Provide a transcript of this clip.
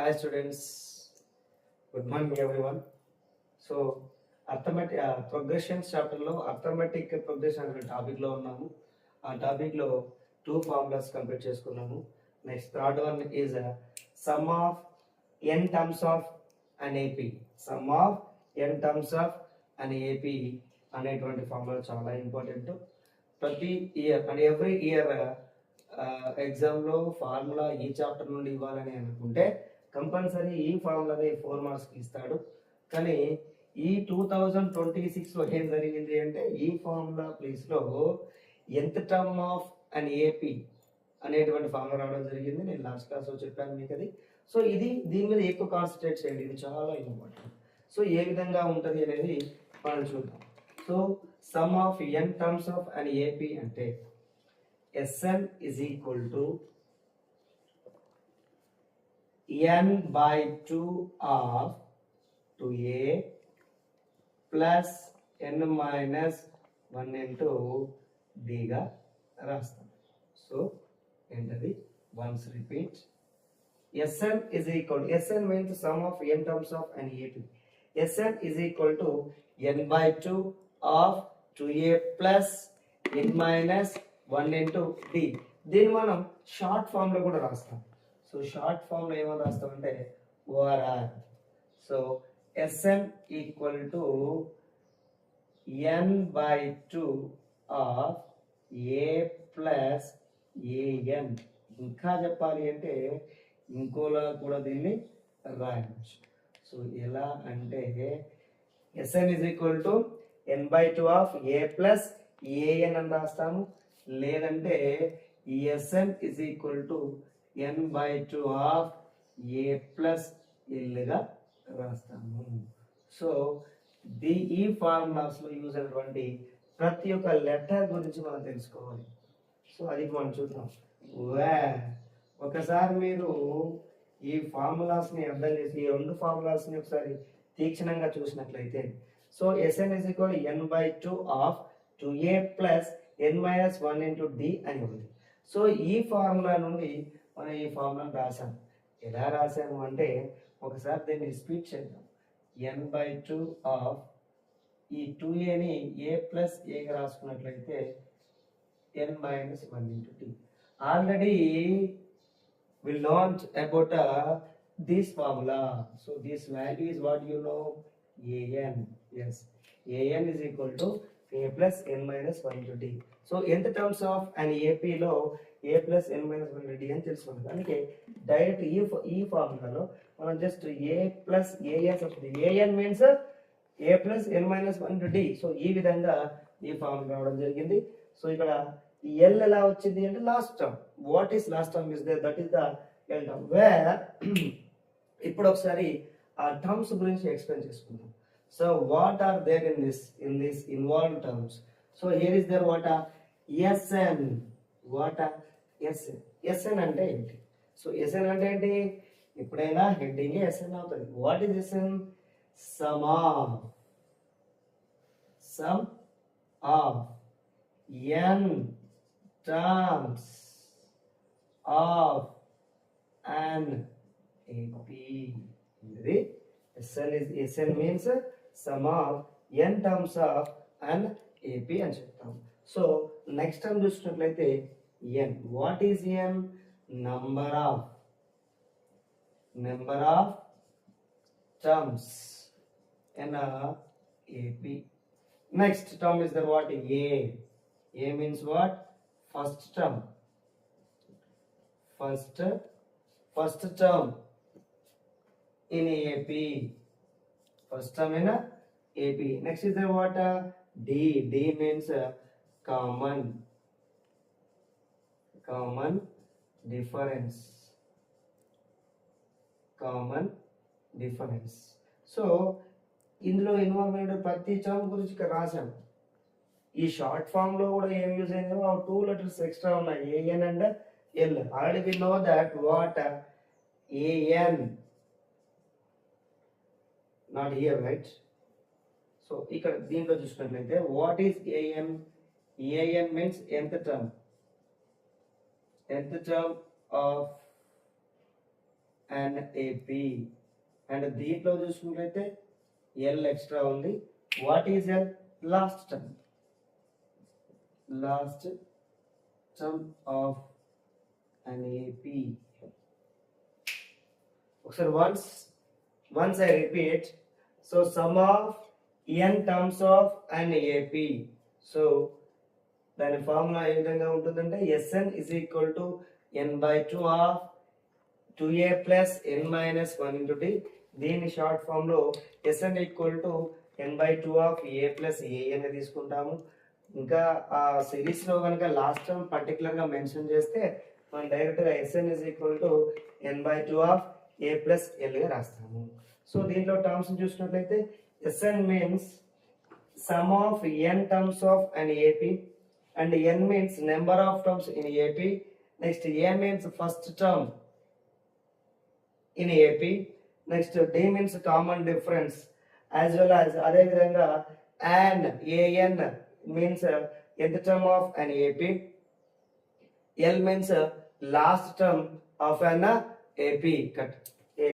Hi students, good morning everyone. So arithmetic progression చాప్టర్లో arithmetic progression అనే టాపిక్లో ఉన్నాము. ఆ టాపిక్లో 2 ఫార్ములాస్ కంప్లీట్ చేసుకున్నాము. Next third one is some of n terms of an AP. Some of n terms of an AP అనేటువంటి formula చాలా important. ప్రతి ఇయర్ అండ్ ఎవ్రీ ఇయర్ ఎగ్జామ్లో ఫార్ములా ఈ చాప్టర్ నుండి ఇవ్వాలని అనుకుంటే కంపల్సరీ ఈ ఫార్ములాని 4 మార్క్స్కి ఇస్తాడు. కానీ ఈ 2026లో ఏం జరిగింది అంటే ఈ ఫార్ములా ప్లేస్లో ఎంత టర్మ్ ఆఫ్ అన్ ఏపీ అనేటువంటి ఫార్ములా రావడం జరిగింది. నేను లాస్ట్ క్లాస్లో చెప్పాను మీకు అది. సో దీని మీద ఎక్కువ కాన్సన్ట్రేట్ చేయండి, ఇది చాలా ఇంపార్టెంట్. సో ఏ విధంగా ఉంటుంది అనేది మనం చూద్దాం. So some of n terms of an AP అంటే Sn is equal to n by 2 of 2a plus n minus 1 into d గా రాస్తాం. సో ఏంటది? once repeat. Sn is equal to, Sn means sum of n terms of an AP. Sn is equal to n by 2 of 2a plus n minus 1 into d. దీన్ని మనం short form లో కూడా రాస్తాం. So short form లో ఏమని రాస్తామంటే ORR. So Sn equal to n by 2 of a plus an. ఇంకా చెప్పాలి అంటే ఇంకోలా కూడా దీన్ని రాయవచ్చు. సో ఎలా అంటే Sn is equal to n by 2 of a plus an అని రాస్తాము. లేదంటే Sn is equal to n by 2 of a plus l గా రాస్తాము. సో ఈ ఫార్ములాస్ లో యూజ్ అయినటువంటి ప్రతి ఒక్క లెటర్ గురించి మనం తెలుసుకోవాలి. సో అది మనం చూద్దాం. ఒకసారి మీరు ఈ ఫార్ములాస్ ని అర్థం చేసి ఈ రెండు ఫార్ములాస్ ని ఒకసారి తీక్షణంగా చూసినట్లయితే so Sn is equal to n by 2 of 2a plus n minus 1 into d అని ఉంది. సో ఈ ఫార్ములా నుండి మనం ఈ ఫార్ములాను రాసాం. ఎలా రాసాము అంటే ఒకసారి దీన్ని రిపీట్ చేద్దాం. n by 2 of ఈ 2aని a plus aగా రాసుకున్నట్లయితే n minus 1 into d. Already we learned about this formula. So this value is what you know, an. Yes, an is equal to a plus n minus 1 into d. So ఎంత terms of and ఏపీలో a plus n minus 1 into d అని తెలుసుకుంది. అందుకే direct ఈ ఫార్ములాలో మనం just a plus an వస్తుంది. an means a plus n minus 1 into d. So ఈ విధంగా ఈ ఫార్ములా రావడం జరిగింది. సో ఇక్కడ l ఎలా వచ్చింది అంటే last term. What is last term is there, that is the l term. Where ఇప్పుడు ఒకసారి ఆ టర్మ్స్ గురించి ఎక్స్ప్లెయిన్ చేసుకుందాం. So what are there in this involve terms. So here is there what are Sn. What are Sn? Sn అంటే ఏంటి? So Sn అంటే ఏంటి? ఎప్పుడైనా హెడ్డింగ్ Sn అవుతుంది. What is Sn? Sum of n terms of an AP. ఇది Sn means sum of n terms of an AP అని చెప్తాం. So next term చూసినట్లయితే n. What is n? Number of terms in a AP. Next term is the what? A means what? First term in AP. First term in a AP. Next is the what? D means common difference. So ఇందులో involvement ప్రతి term గురించి ఇక్కడ రాశాను. ఈ short form లో కూడా ఏం use అయిందో ఆ 2 లెటర్స్ ఎక్స్ట్రా ఉన్నాయి, an and l. Already we know that what an, not here, right? So ఇక్కడ దీంట్లో చూసినట్లయితే what is an? an means nth term of an AP. And దీంట్లో చూసుకున్నట్లయితే ఎల్ ఎక్స్ట్రా ఉంది. What is L? Last term of an AP. ఒకసారి once I repeat, so sum of n terms of an AP. So దాని formula ఏ విధంగా ఉంటుందంటే Sn is equal to n by 2 of 2a plus n minus 1 into d. దీని short form లో Sn equal to n by 2 of a plus a అని తీసుకుంటాము. ఇంకా ఆ series లో కనుక లాస్ట్ టర్మ్ పర్టికులర్ గా మెన్షన్ చేస్తే మనం డైరెక్ట్ గా Sn is equal to n by 2 of a plus l గా రాస్తాము. సో దీంట్లో టర్మ్స్ చూసినట్లయితే Sn means sum of n terms of an AP, and n means number of terms in AP. Next a means first term in AP. Next d means common difference, as well as అదే విధంగా an means nth term of an AP. L means last term of an AP. Cut.